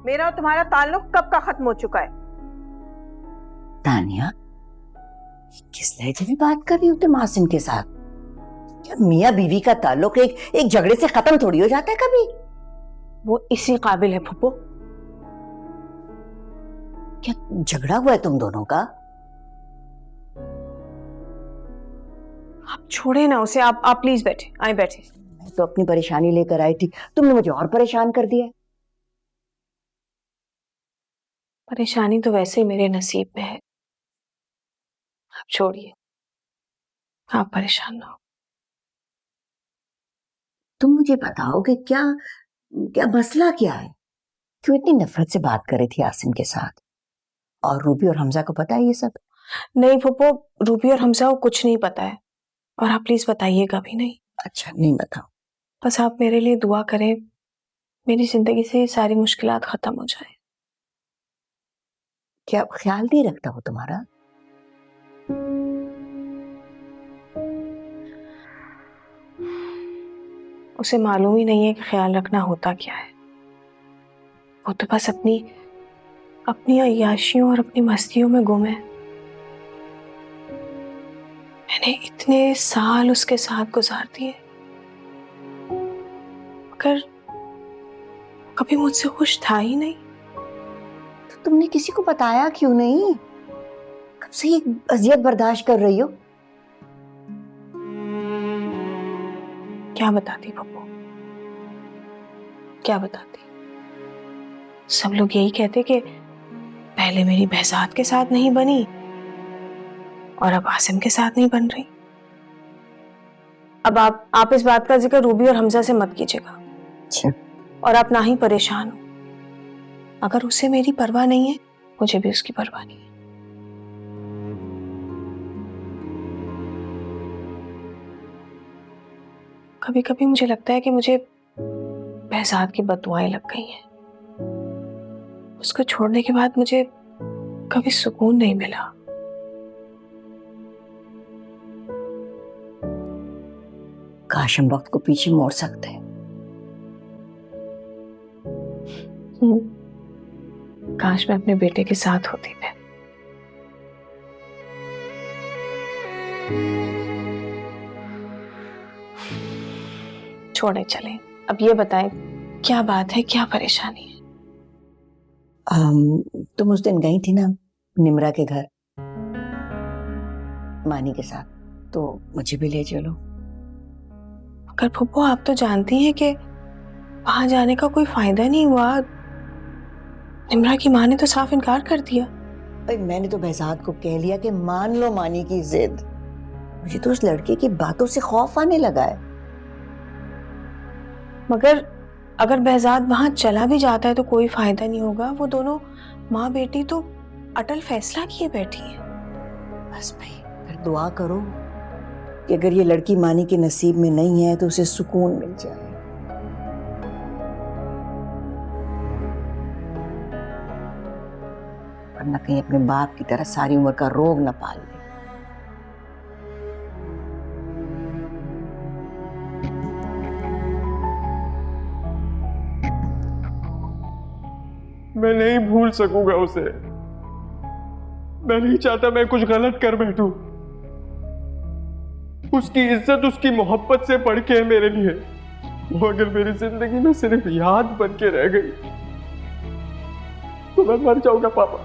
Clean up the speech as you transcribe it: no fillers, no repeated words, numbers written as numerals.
मेरा और तुम्हारा ताल्लुक कब का खत्म हो चुका है। तानिया, किस लहजे में बात कर रही हो तुम आसिम के साथ? क्या मियाँ बीवी का ताल्लुक एक झगड़े से खत्म थोड़ी हो जाता है कभी? वो इसी काबिल है फुप्पो। क्या झगड़ा हुआ है तुम दोनों का? आप छोड़े ना उसे। आप प्लीज बैठे, आए बैठे। मैं तो अपनी परेशानी लेकर आई थी, तुमने मुझे और परेशान कर दिया। परेशानी तो वैसे ही मेरे नसीब में है। आप छोड़िए, आप परेशान ना हो। तुम मुझे बताओगे क्या क्या मसला क्या है? क्यों इतनी नफरत से बात कर रही थी आसिम के साथ? और रूबी और हमजा को पता है ये सब? नहीं फुप्पो, रूबी और हमजा को कुछ नहीं पता है, और आप प्लीज बताइएगा भी नहीं। अच्छा, नहीं बताओ। बस आप मेरे लिए दुआ करें, मेरी जिंदगी से ये सारी मुश्किलात खत्म हो जाए। क्या ख्याल नहीं रखता वो तुम्हारा? उसे मालूम ही नहीं है कि ख्याल रखना होता क्या है। वो तो बस अपनी अपनी अय्याशियों और अपनी मस्तियों में गुम है। मैंने इतने साल उसके साथ गुजार दिए, मगर कभी मुझसे खुश था ही नहीं। तो तुमने किसी को बताया क्यों नहीं? कब से ये अजियत बर्दाश्त कर रही हो? क्या बताती पप्पू, क्या बताती। सब लोग यही कहते कि पहले मेरी बहजाद के साथ नहीं बनी और अब आसिम के साथ नहीं बन रही। अब आप इस बात का जिक्र रूबी और हमजा से मत कीजिएगा। अच्छा। और आप ना ही परेशान हो। अगर उसे मेरी परवाह नहीं है, मुझे भी उसकी परवाह नहीं है। कभी कभी मुझे लगता है कि मुझे बहजाद की बददुआएं लग गई हैं। उसको छोड़ने के बाद मुझे कभी सुकून नहीं मिला। काश हम वक्त को पीछे मोड़ सकते हैं। काश मैं अपने बेटे के साथ होती। मैं छोड़े चले। अब ये बताएं, क्या बात है, क्या परेशानी है? तुम उस दिन गई थी ना निमरा के घर मानी के साथ, तो मुझे भी ले चलो। मगर फुप्पो, आप तो जानती हैं कि वहां जाने का कोई फायदा नहीं हुआ। निमरा की माँ ने तो साफ इनकार कर दिया। भाई, मैंने तो बहजाद को कह लिया कि मान लो मानी की जिद। मुझे तो उस लड़के की बातों से खौफ आने लगा है। मगर अगर बहजाद वहां चला भी जाता है तो कोई फायदा नहीं होगा। वो दोनों माँ बेटी तो अटल फैसला किए बैठी है। बस भाई, फिर दुआ करो कि अगर ये लड़की मानी के नसीब में नहीं है तो उसे सुकून मिल जाए। वरना कहीं अपने बाप की तरह सारी उम्र का रोग न पाल ले। मैं नहीं भूल सकूंगा उसे। मैं नहीं चाहता मैं कुछ गलत कर बैठूं। उसकी इज्जत उसकी मोहब्बत से बढ़ के है मेरे लिए। वो अगर मेरी जिंदगी में सिर्फ याद बन के रह गई तो मैं मर जाऊंगा पापा।